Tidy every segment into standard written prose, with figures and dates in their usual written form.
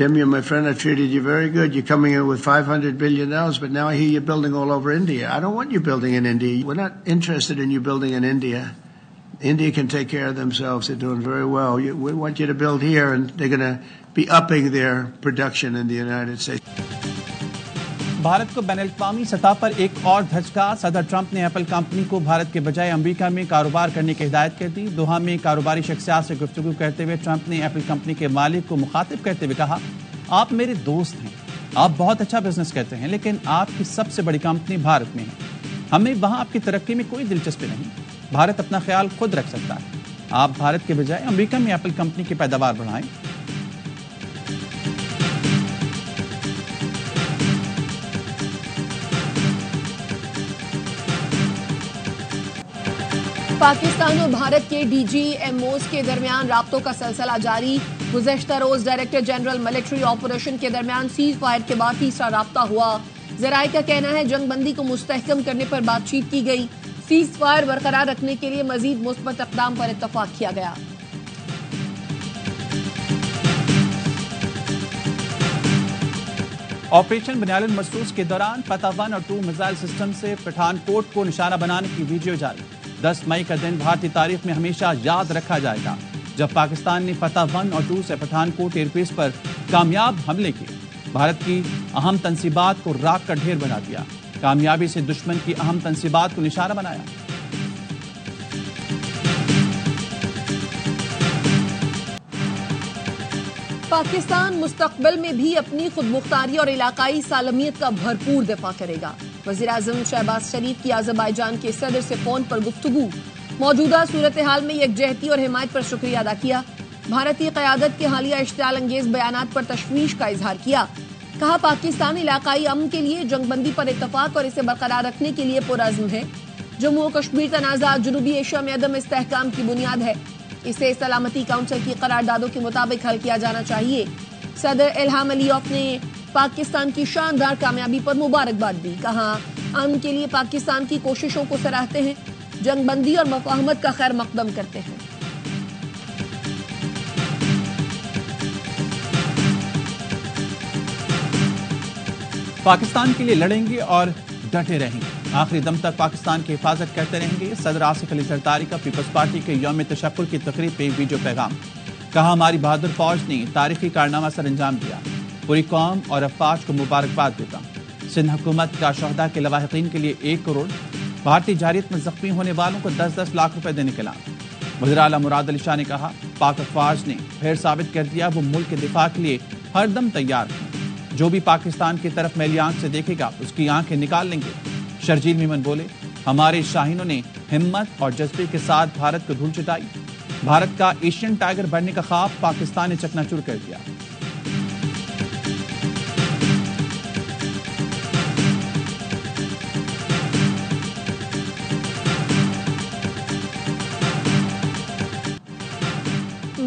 Tim, you're my friend. I treated you very good. You're coming in with $500 billion, but now I hear you're building all over India. I don't want you building in India. We're not interested in you building in India. India can take care of themselves. They're doing very well. We want you to build here, and they're going to be upping their production in the United States. Bharat کو بین الاقوامی سطح پر ایک اور دھچکا. صدر Trump نے apple company کو بھارت کے بجائے امریکہ میں کاروبار کرنے کی ہدایت کر دی. دوحہ میں کاروباری شخصیات سے گفتگو کرتے ہوئے ٹرمپ نے ایپل کمپنی کے مالک کو مخاطب کرتے ہوئے کہا, آپ میرے دوست ہیں, آپ بہت اچھا بزنس کرتے ہیں, لیکن آپ کی سب سے بڑی کمپنی بھارت میں ہے. ہمیں وہاں آپ کی ترقی میں کوئی دلچسپی نہیں. بھارت اپنا خیال خود رکھ سکتا ہے. آپ بھارت کے بجائے امریکہ میں ایپل کمپنی کی پیداوار بڑھائیں. پاکستان اور بھارت کے ڈی جی ایم اوز کے درمیان رابطوں کا سلسلہ جاری. گزشتہ روز ڈائریکٹر جنرل ملٹری آپریشن کے درمیان سیز فائر کے بعد تیسرا رابطہ ہوا. ذرائع کا کہنا ہے جنگ بندی کو مستحکم کرنے پر بات چیت کی گئی. سیز فائر برقرار رکھنے کے لیے مزید مثبت اقدام پر اتفاق کیا گیا. آپریشن بنیاد المرصوص کے دوران فتح 1 اور 2 میزائل سسٹم سے پٹھان کوٹ کو نشانہ بنانے کی ویڈیو جاری. 10 مئی کا دن بھارتی تاریخ میں ہمیشہ یاد رکھا جائے گا جب پاکستان نے فتح 1 اور 2 سے پٹھان کوٹ ایئر بیس پر کامیاب حملے کیے. بھارت کی اہم تنصیبات کو راکھ کا ڈھیر بنا دیا. کامیابی سے دشمن کی اہم تنصیبات کو نشانہ بنایا. پاکستان مستقبل میں بھی اپنی خود مختاری اور علاقائی سالمیت کا بھرپور دفاع کرے گا. وزیراعظم شہباز شریف کی آذربائیجان کے صدر سے فون پر گفتگو. موجودہ صورتحال میں یکجہتی اور حمایت پر شکریہ ادا کیا. بھارتی قیادت کے حالیہ اشتعال انگیز بیانات پر تشویش کا اظہار کیا. کہا پاکستان علاقائی امن کے لیے جنگ بندی پر اتفاق اور اسے برقرار رکھنے کے لیے پرعزم ہے. جموں و کشمیر تنازعات جنوبی ایشیا میں عدم استحکام کی بنیاد ہے. اسے سلامتی کونسل کی قراردادوں کے مطابق حل کیا جانا چاہیے. صدر الہام علیف نے پاکستان کی شاندار کامیابی پر مبارکباد دی. کہا امن کے لیے پاکستان کی کوششوں کو سراہتے ہیں, جنگ بندی اور مفاہمت کا خیر مقدم کرتے ہیں. پاکستان کے لیے لڑیں گے اور ڈٹے رہیں گے, آخری دم تک پاکستان کی حفاظت کرتے رہیں گے. صدر آصف علی زرداری کا پیپلز پارٹی کے یوم تشکر کی تقریب پہ ویڈیو پیغام. کہا ہماری بہادر فوج نے تاریخی کارنامہ سر انجام دیا. پوری قوم اور افواج کو مبارکباد دیتا ہوں. سندھ حکومت کا شہداء کے لواحقین کے لیے 1 کروڑ, بھارتی جارحیت میں زخمی ہونے والوں کو 10-10 لاکھ روپے دینے کا اعلان. وزیر اعلیٰ مراد علی شاہ نے کہا پاک افواج نے پھر ثابت کر دیا وہ ملک کے دفاع کے لیے ہر دم تیار ہیں. جو بھی پاکستان کی طرف میلی آنکھ سے دیکھے گا اس کی آنکھیں نکال لیں گے. شرجیل میمن بولے ہمارے شاہینوں نے ہمت اور جذبے کے ساتھ بھارت کو دھول چٹائی. بھارت کا ایشین ٹائیگر بننے کا خواب پاکستان نے چکنا چور کر دیا.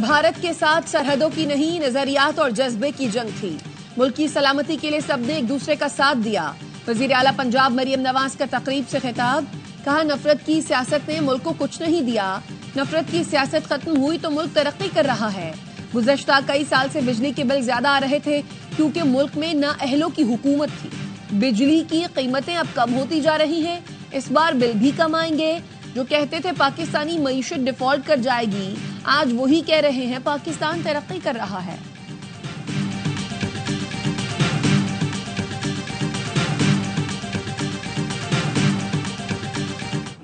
بھارت کے ساتھ سرحدوں کی نہیں نظریات اور جذبے کی جنگ تھی. ملک کی سلامتی کے لیے سب نے ایک دوسرے کا ساتھ دیا. وزیر اعلیٰ پنجاب مریم نواز کا تقریب سے خطاب. کہا نفرت کی سیاست نے ملک کو کچھ نہیں دیا. نفرت کی سیاست ختم ہوئی تو ملک ترقی کر رہا ہے. گزشتہ کئی سال سے بجلی کے بل زیادہ آ رہے تھے کیونکہ ملک میں نااہلوں کی حکومت تھی. بجلی کی قیمتیں اب کم ہوتی جا رہی ہیں. اس بار بل بھی کم آئیں گے. جو کہتے تھے پاکستانی معیشت ڈیفالٹ کر جائے گی, آج وہی کہہ رہے ہیں پاکستان ترقی کر رہا ہے.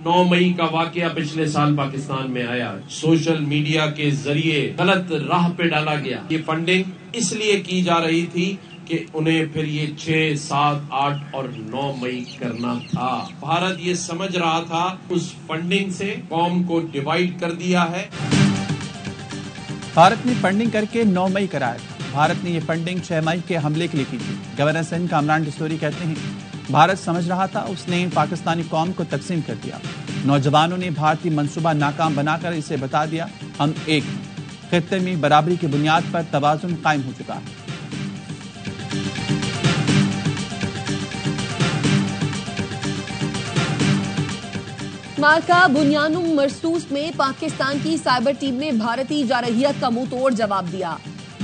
نو مئی کا واقعہ پچھلے سال پاکستان میں آیا. سوشل میڈیا کے ذریعے غلط راہ پہ ڈالا گیا. یہ فنڈنگ اس لیے کی جا رہی تھی کہ انہیں پھر یہ 6, 7, 8 اور 9 مئی کرنا تھا. بھارت یہ سمجھ رہا تھا اس فنڈنگ سے قوم کو ڈیوائیڈ کر دیا ہے. بھارت نے فنڈنگ کر کے 9 مئی کرایا تھا. بھارت نے یہ فنڈنگ 6 مئی کے حملے کے لیے کی تھی. گورنر سندھ کامران ڈسوری کہتے ہیں بھارت سمجھ رہا تھا اس نے پاکستانی قوم کو تقسیم کر دیا. نوجوانوں نے بھارتی منصوبہ ناکام بنا کر اسے بتا دیا ہم ایک ہیں. خطے میں برابری کی بنیاد پر توازن قائم ہو چکا ہے. مارکا بنیانم مرصوص میں پاکستان کی سائبر ٹیم نے بھارتی جارحیت کا منہ توڑ جواب دیا.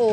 O